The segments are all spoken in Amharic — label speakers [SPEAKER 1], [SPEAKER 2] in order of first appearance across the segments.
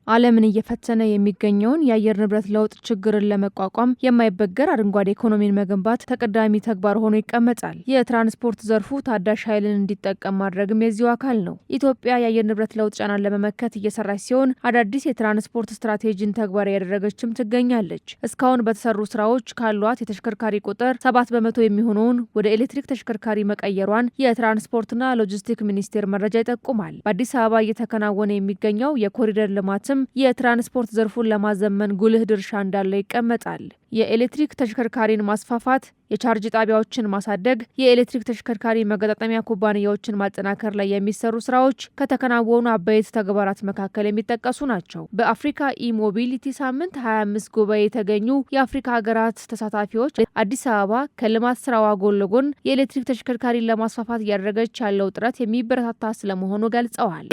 [SPEAKER 1] ዓለምን እየፈተነ የሚገኘውን የአየር ንብረት ለውጥ ችግርን ለመቋቋም የማይበገር አረንጓዴ ኢኮኖሚን መገንባት ተቀዳሚ ተግባር ሆኖ ይቀመጣል። የትራንስፖርት ዘርፉ ታዳሽ ኃይልን እንዲጠቀም ማድረግም የዚሁ አካል ነው። ኢትዮጵያ የአየር ንብረት ለውጥ ጫናን ለመመከት እየሰራች ሲሆን አዳዲስ የትራንስፖርት ስትራቴጂን ተግባራዊ ያደረገችም ትገኛለች። እስካሁን በተሰሩ ስራዎች ካሏት የተሽከርካሪ ቁጥር 7 በመቶ የሚሆነውን ወደ ኤሌክትሪክ ተሽከርካሪ መቀየሯን የትራንስፖርትና ሎጂስቲክ ሚኒስቴር መረጃ ይጠቁማል። በአዲስ አበባ እየተከናወነ የሚገኘው የኮሪደር ልማትም የትራንስፖርት ዘርፉን ለማዘመን ጉልህ ድርሻ እንዳለው ይቀመጣል። የኤሌክትሪክ ተሽከርካሪን ማስፋፋት፣ የቻርጅ ጣቢያዎችን ማሳደግ፣ የኤሌክትሪክ ተሽከርካሪ መገጣጠሚያ ኩባንያዎችን ማጠናከር ላይ የሚሰሩ ስራዎች ከተከናወኑ አበይት ተግባራት መካከል የሚጠቀሱ ናቸው። በአፍሪካ ኢሞቢሊቲ ሳምንት 25 ጉባኤ የተገኙ የአፍሪካ ሀገራት ተሳታፊዎች አዲስ አበባ ከልማት ስራዋ ጎን ለጎን የኤሌክትሪክ ተሽከርካሪን ለማስፋፋት እያደረገች ያለው ጥረት የሚበረታታ ስለመሆኑ ገልጸዋል።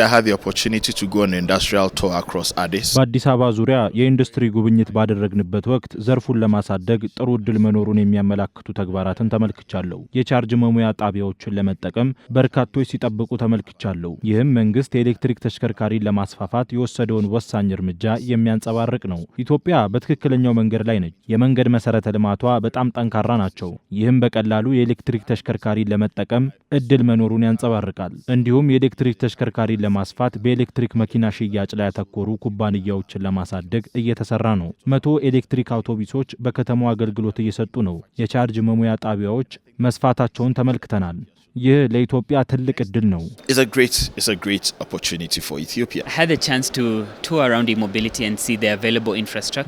[SPEAKER 2] በአዲስ አበባ ዙሪያ የኢንዱስትሪ ጉብኝት ባደረግንበት ወቅት ዘርፉን ለማሳደግ ጥሩ እድል መኖሩን የሚያመላክቱ ተግባራትን ተመልክቻለሁ። የቻርጅ መሙያ ጣቢያዎችን ለመጠቀም በርካቶች ሲጠብቁ ተመልክቻለሁ። ይህም መንግስት የኤሌክትሪክ ተሽከርካሪን ለማስፋፋት የወሰደውን ወሳኝ እርምጃ የሚያንጸባርቅ ነው። ኢትዮጵያ በትክክለኛው መንገድ ላይ ነች። የመንገድ መሰረተ ልማቷ በጣም ጠንካራ ናቸው። ይህም በቀላሉ የኤሌክትሪክ ተሽከርካሪን ለመጠቀም እድል መኖሩን ያንጸባርቃል። እንዲሁም የኤሌክትሪክ ተሽከርካሪን ለማስፋት በኤሌክትሪክ መኪና ሽያጭ ላይ ያተኮሩ ኩባንያዎችን ለማሳደግ እየተሰራ ነው። 100 ኤሌክትሪክ አውቶቡሶች በከተማው አገልግሎት እየሰጡ ነው። የቻርጅ መሙያ ጣቢያዎች መስፋታቸውን ተመልክተናል። ይህ ለኢትዮጵያ ትልቅ እድል ነው።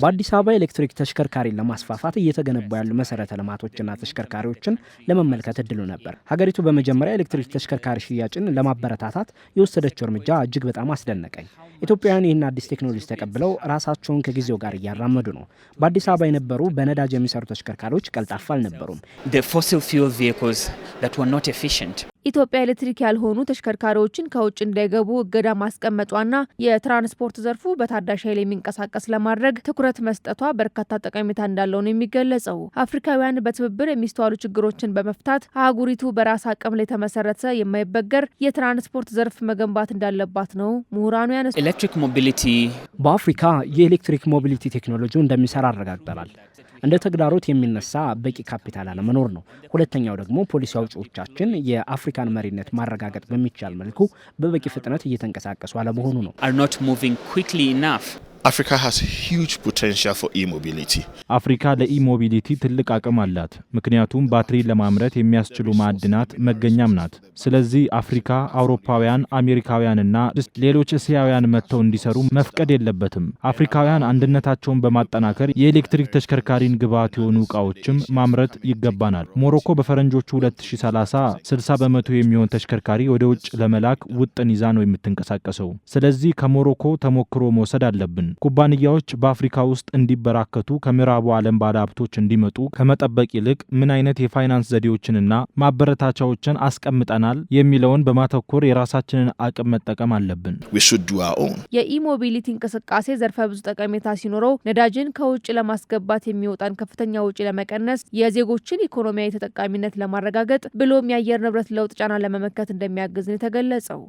[SPEAKER 3] በአዲስ አበባ ኤሌክትሪክ ተሽከርካሪን ለማስፋፋት እየተገነቡ ያሉ መሰረተ ልማቶችና ተሽከርካሪዎችን ለመመልከት እድሉ ነበር። ሀገሪቱ በመጀመሪያ ኤሌክትሪክ ተሽከርካሪ ሽያጭን ለማበረታታት የወሰደችው እርምጃ እጅግ በጣም አስደነቀኝ። ኢትዮጵያውያን ይህን አዲስ ቴክኖሎጂ ተቀብለው ራሳቸውን ከጊዜው ጋር እያራመዱ ነው። በአዲስ አበባ የነበሩ በነዳጅ የሚሰሩ ተሽከርካሪዎች ቀልጣፋ አልነበሩም።
[SPEAKER 1] ኢትዮጵያ ኤሌክትሪክ ያልሆኑ ተሽከርካሪዎችን ከውጭ እንዳይገቡ እገዳ ማስቀመጧና የትራንስፖርት ዘርፉ በታዳሽ ኃይል የሚንቀሳቀስ ለማድረግ ትኩረት መስጠቷ በርካታ ጠቀሜታ እንዳለው ነው የሚገለጸው። አፍሪካውያን በትብብር የሚስተዋሉ ችግሮችን በመፍታት አህጉሪቱ በራስ አቅም ላይ የተመሰረተ የማይበገር የትራንስፖርት ዘርፍ መገንባት እንዳለባት ነው ምሁራኑ ያነሱ።
[SPEAKER 3] ኤሌክትሪክ ሞቢሊቲ በአፍሪካ የኤሌክትሪክ ሞቢሊቲ ቴክኖሎጂው እንደሚሰራ አረጋግጠናል። እንደ ተግዳሮት የሚነሳ በቂ ካፒታል አለመኖር ነው። ሁለተኛው ደግሞ ፖሊሲ አውጪዎቻችን የአፍሪካን መሪነት ማረጋገጥ በሚቻል መልኩ በበቂ ፍጥነት እየተንቀሳቀሱ አለመሆኑ ነው።
[SPEAKER 2] አፍሪካ ለኢሞቢሊቲ ትልቅ አቅም አላት። ምክንያቱም ባትሪ ለማምረት የሚያስችሉ ማዕድናት መገኛም ናት። ስለዚህ አፍሪካ አውሮፓውያን፣ አሜሪካውያንና ሌሎች እስያውያን መጥተው እንዲሰሩ መፍቀድ የለበትም። አፍሪካውያን አንድነታቸውን በማጠናከር የኤሌክትሪክ ተሽከርካሪን ግብዓት የሆኑ ዕቃዎችም ማምረት ይገባናል። ሞሮኮ በፈረንጆቹ 2030 60 በመቶ የሚሆን ተሽከርካሪ ወደ ውጭ ለመላክ ውጥን ይዛ ነው የምትንቀሳቀሰው። ስለዚህ ከሞሮኮ ተሞክሮ መውሰድ አለብን። ኩባንያዎች በአፍሪካ ውስጥ እንዲበራከቱ ከምዕራቡ ዓለም ባለሀብቶች እንዲመጡ ከመጠበቅ ይልቅ ምን አይነት የፋይናንስ ዘዴዎችንና ማበረታቻዎችን አስቀምጠናል የሚለውን በማተኮር የራሳችንን አቅም መጠቀም አለብን።
[SPEAKER 1] የኢሞቢሊቲ እንቅስቃሴ ዘርፈ ብዙ ጠቀሜታ ሲኖረው ነዳጅን ከውጭ ለማስገባት የሚወጣን ከፍተኛ ውጪ ለመቀነስ፣ የዜጎችን ኢኮኖሚያዊ ተጠቃሚነት ለማረጋገጥ ብሎም የአየር ንብረት ለውጥ ጫና ለመመከት እንደሚያግዝ ነው የተገለጸው።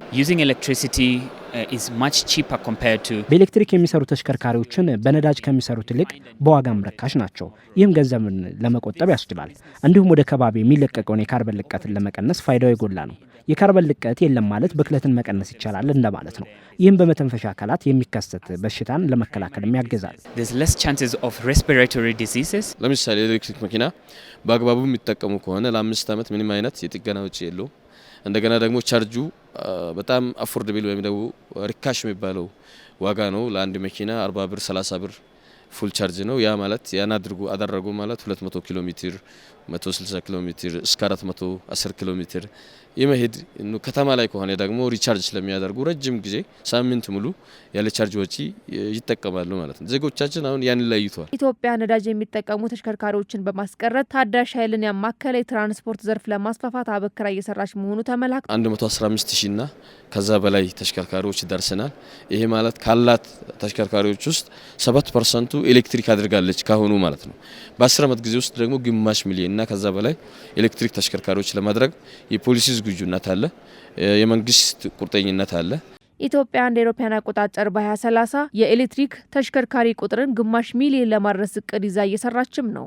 [SPEAKER 3] በኤሌክትሪክ የሚሰሩ ተሽከርካሪዎችን በነዳጅ ከሚሰሩት ይልቅ በዋጋም ርካሽ ናቸው። ይህም ገንዘብን ለመቆጠብ ያስችላል። እንዲሁም ወደ ከባቢ የሚለቀቀውን የካርበን ልቀትን ለመቀነስ ፋይዳው የጎላ ነው። የካርበን ልቀት የለም ማለት ብክለትን መቀነስ ይቻላል እንደማለት ነው። ይህም በመተንፈሻ አካላት የሚከሰት በሽታን ለመከላከል ያግዛል።
[SPEAKER 4] ለምሳሌ ኤሌክትሪክ መኪና በአግባቡ የሚጠቀሙ ከሆነ ለ5 ዓመት ምንም አይነት የጥገና ወጪ የለውም። እንደገና ደግሞ ቻርጁ በጣም አፎርደብል ወይም ደግሞ ርካሽ የሚባለው ዋጋ ነው። ለአንድ መኪና 40 ብር 30 ብር ፉል ቻርጅ ነው። ያ ማለት ያን አደረጉ ማለት 200 ኪሎ ሜትር 160 ኪሎ ሜትር እስከ 410 ኪሎ ሜትር የመሄድ ከተማ ላይ ከሆነ ደግሞ ሪቻርጅ ስለሚያደርጉ ረጅም ጊዜ ሳምንት ሙሉ ያለ ቻርጅ ወጪ ይጠቀማሉ ማለት ነው። ዜጎቻችን አሁን ያን ለይቷል።
[SPEAKER 1] ኢትዮጵያ ነዳጅ የሚጠቀሙ ተሽከርካሪዎችን በማስቀረት ታዳሽ ኃይልን ያማከለ የትራንስፖርት ዘርፍ ለማስፋፋት አበክራ እየሰራች መሆኑ ተመላክቷል።
[SPEAKER 4] 115,000ና ከዛ በላይ ተሽከርካሪዎች ደርሰናል። ይሄ ማለት ካላት ተሽከርካሪዎች ውስጥ 7% ኤሌክትሪክ አድርጋለች ካሁኑ ማለት ነው። በ10 ዓመት ጊዜ ውስጥ ደግሞ ግማሽ ሚሊዮን እና ከዛ በላይ ኤሌክትሪክ ተሽከርካሪዎች ለማድረግ የፖሊሲ ዝግጁነት አለ፣ የመንግስት ቁርጠኝነት አለ።
[SPEAKER 1] ኢትዮጵያ እንደ አውሮፓውያን አቆጣጠር በ2030 የኤሌክትሪክ ተሽከርካሪ ቁጥርን ግማሽ ሚሊዮን ለማድረስ እቅድ ይዛ እየሰራችም ነው።